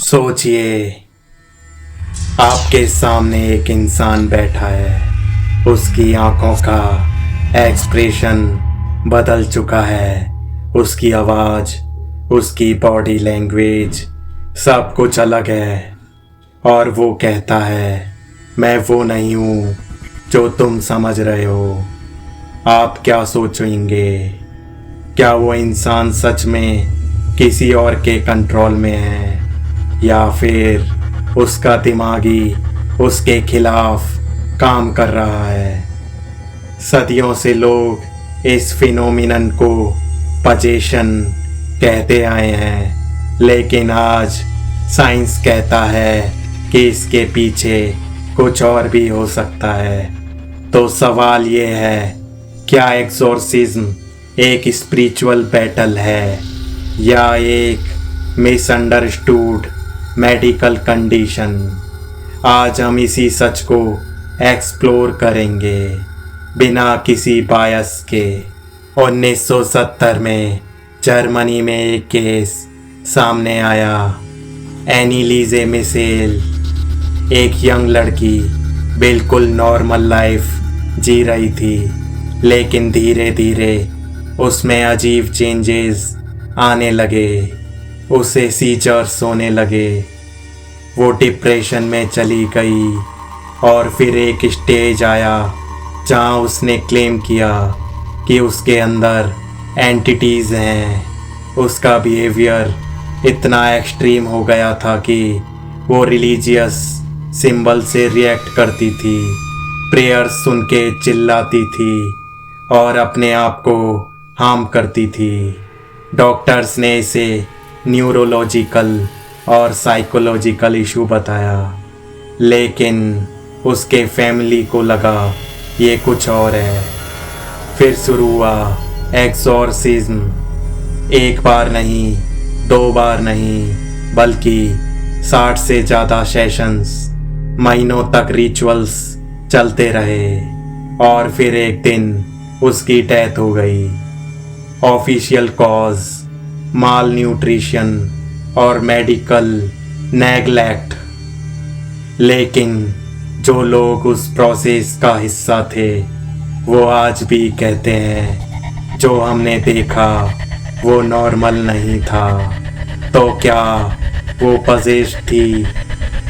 सोचिए, आपके सामने एक इंसान बैठा है। उसकी आंखों का एक्सप्रेशन बदल चुका है। उसकी आवाज़, उसकी बॉडी लैंग्वेज, सब कुछ अलग है। और वो कहता है, मैं वो नहीं हूँ जो तुम समझ रहे हो। आप क्या सोचेंगे? क्या वो इंसान सच में किसी और के कंट्रोल में है, या फिर उसका दिमागी उसके खिलाफ काम कर रहा है? सदियों से लोग इस फिनोमिनन को पजेशन कहते आए हैं, लेकिन आज साइंस कहता है कि इसके पीछे कुछ और भी हो सकता है। तो सवाल ये है, क्या एक्सोर्सिज्म एक स्पिरिचुअल बैटल है या एक मिसअंडरस्टूड मेडिकल कंडीशन? आज हम इसी सच को एक्सप्लोर करेंगे बिना किसी बायस के। 1970 में जर्मनी में एक केस सामने आया। एनीलीजे मिशेल, एक यंग लड़की, बिल्कुल नॉर्मल लाइफ जी रही थी, लेकिन धीरे धीरे उसमें अजीब चेंजेस आने लगे। उसे सीजर्स होने लगे। वो डिप्रेशन में चली गई और फिर एक स्टेज आया जहाँ उसने क्लेम किया कि उसके अंदर एंटिटीज़ हैं। उसका बिहेवियर इतना एक्सट्रीम हो गया था कि वो रिलीजियस सिंबल से रिएक्ट करती थी, प्रेयर्स सुन के चिल्लाती थी और अपने आप को हार्म करती थी। डॉक्टर्स ने इसे न्यूरोलॉजिकल और साइकोलॉजिकल इशू बताया, लेकिन उसके फैमिली को लगा ये कुछ और है। फिर शुरू हुआ एक्सोर्सिज्म। एक बार नहीं, 2 बार नहीं, बल्कि 60 से ज़्यादा सेशंस, महीनों तक रिचुअल्स चलते रहे और फिर एक दिन उसकी डेथ हो गई। ऑफिशियल कॉज माल न्यूट्रिशन और मेडिकल नेग्लेक्ट। लेकिन जो लोग उस प्रोसेस का हिस्सा थे वो आज भी कहते हैं जो हमने देखा वो नॉर्मल नहीं था। तो क्या वो पजेश थी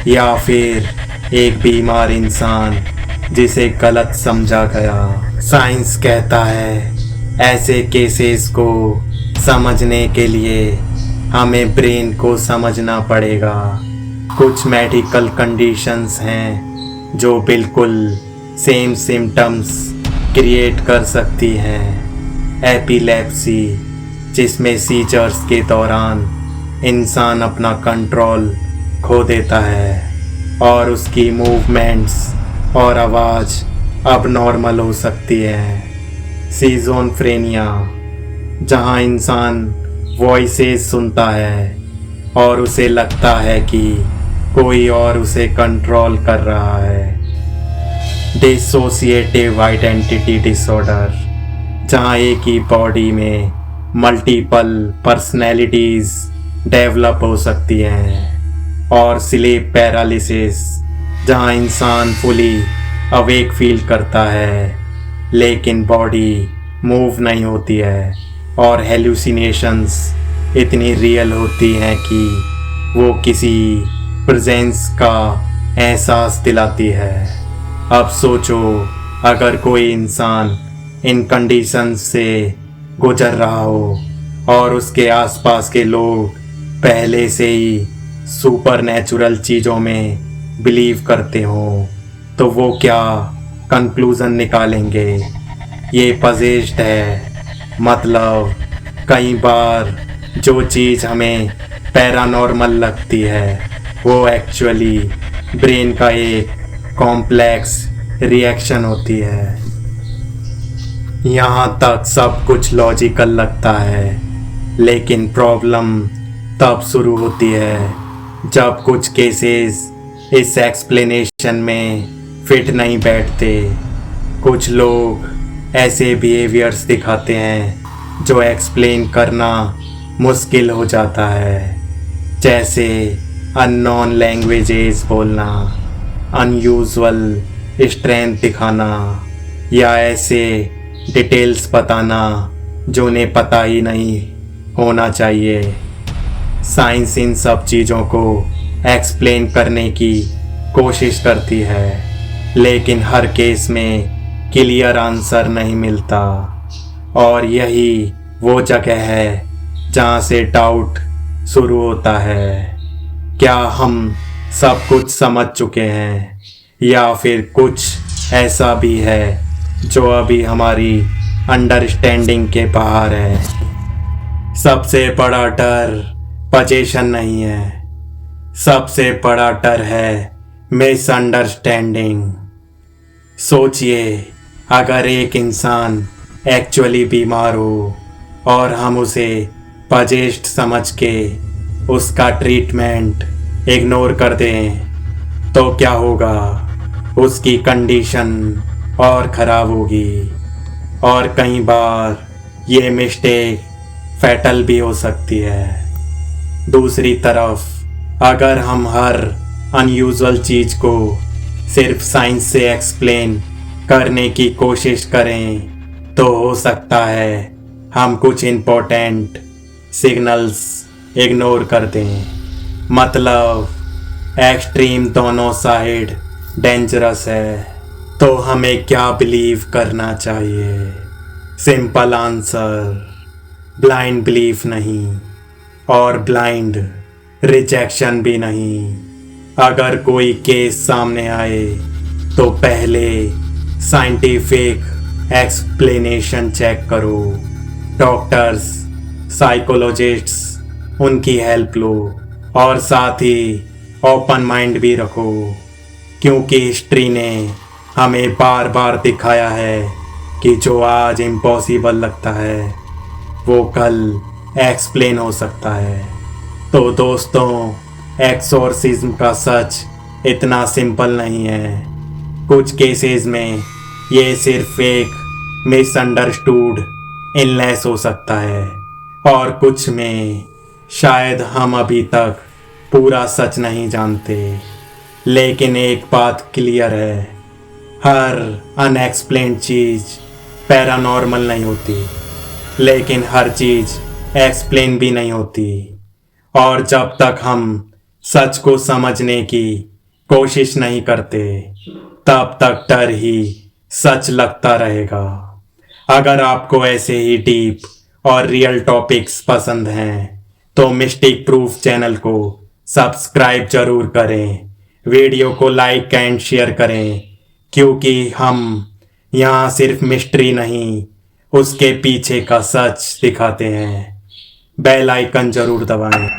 या फिर एक बीमार इंसान जिसे गलत समझा गया? साइंस कहता है ऐसे केसेस को समझने के लिए हमें ब्रेन को समझना पड़ेगा। कुछ मेडिकल कंडीशंस हैं जो बिल्कुल सेम सिम्टम्स क्रिएट कर सकती हैं। एपिलेप्सी, जिसमें सीजर्स के दौरान इंसान अपना कंट्रोल खो देता है और उसकी मूवमेंट्स और आवाज़ अब नॉर्मल हो सकती है। सिज़ोफ्रेनिया, जहाँ इंसान वॉइसेस सुनता है और उसे लगता है कि कोई और उसे कंट्रोल कर रहा है। डिसोसिएटिव आइडेंटिटी डिसऑर्डर, जहाँ एक ही बॉडी में मल्टीपल पर्सनैलिटीज़ डेवलप हो सकती हैं। और स्लीप पैरालिसिस, जहाँ इंसान फुली अवेक फील करता है लेकिन बॉडी मूव नहीं होती है और हेलुसिनेशंस इतनी रियल होती हैं कि वो किसी प्रेजेंस का एहसास दिलाती है। अब सोचो, अगर कोई इंसान इन कंडीशंस से गुजर रहा हो और उसके आसपास के लोग पहले से ही सुपर नेचुरल चीज़ों में बिलीव करते हो, तो वो क्या कंक्लूज़न निकालेंगे? ये पजेस्ड है। मतलब कई बार जो चीज़ हमें पैरानॉर्मल लगती है वो एक्चुअली ब्रेन का एक कॉम्प्लेक्स रिएक्शन होती है। यहाँ तक सब कुछ लॉजिकल लगता है, लेकिन प्रॉब्लम तब शुरू होती है जब कुछ केसेस इस एक्सप्लेनेशन में फिट नहीं बैठते। कुछ लोग ऐसे बिहेवियर्स दिखाते हैं जो एक्सप्लेन करना मुश्किल हो जाता है, जैसे अननोन लैंग्वेजेस बोलना, अनयूजुअल स्ट्रेंथ दिखाना या ऐसे डिटेल्स बताना जो उन्हें पता ही नहीं होना चाहिए। साइंस इन सब चीज़ों को एक्सप्लेन करने की कोशिश करती है, लेकिन हर केस में क्लियर आंसर नहीं मिलता, और यही वो जगह है जहाँ से डाउट शुरू होता है। क्या हम सब कुछ समझ चुके हैं, या फिर कुछ ऐसा भी है जो अभी हमारी अंडरस्टैंडिंग के बाहर है? सबसे बड़ा डर पोजीशन नहीं है, सबसे बड़ा डर है मिसअंडरस्टैंडिंग। सोचिए, अगर एक इंसान एक्चुअली बीमार हो और हम उसे पजेस्ट समझ के उसका ट्रीटमेंट इग्नोर कर दें, तो क्या होगा? उसकी कंडीशन और ख़राब होगी, और कई बार ये मिस्टेक फैटल भी हो सकती है। दूसरी तरफ अगर हम हर अनयूजुअल चीज़ को सिर्फ साइंस से एक्सप्लेन करने की कोशिश करें, तो हो सकता है हम कुछ इम्पोर्टेंट सिग्नल्स इग्नोर कर दें। मतलब एक्सट्रीम दोनों साइड डेंजरस है। तो हमें क्या बिलीव करना चाहिए? सिंपल आंसर, ब्लाइंड बिलीफ नहीं, और ब्लाइंड रिजेक्शन भी नहीं। अगर कोई केस सामने आए तो पहले साइंटिफिक एक्सप्लेनेशन चेक करो। डॉक्टर्स, साइकोलॉजिस्ट्स, उनकी हेल्प लो, और साथ ही ओपन माइंड भी रखो, क्योंकि हिस्ट्री ने हमें बार बार दिखाया है कि जो आज इम्पॉसिबल लगता है वो कल एक्सप्लेन हो सकता है। तो दोस्तों, एक्सोर्सिज्म का सच इतना सिंपल नहीं है। कुछ केसेस में ये सिर्फ एक मिसअंडरस्टूड इलनेस हो सकता है, और कुछ में शायद हम अभी तक पूरा सच नहीं जानते। लेकिन एक बात क्लियर है, हर अनएक्सप्लेन्ड चीज़ पैरानॉर्मल नहीं होती, लेकिन हर चीज़ एक्सप्लेन भी नहीं होती। और जब तक हम सच को समझने की कोशिश नहीं करते, तब तक डर ही सच लगता रहेगा। अगर आपको ऐसे ही डीप और रियल टॉपिक्स पसंद हैं, तो मिस्टिक प्रूफ चैनल को सब्सक्राइब जरूर करें, वीडियो को लाइक एंड शेयर करें, क्योंकि हम यहाँ सिर्फ मिस्ट्री नहीं, उसके पीछे का सच दिखाते हैं। बेल आइकन जरूर दबाएं।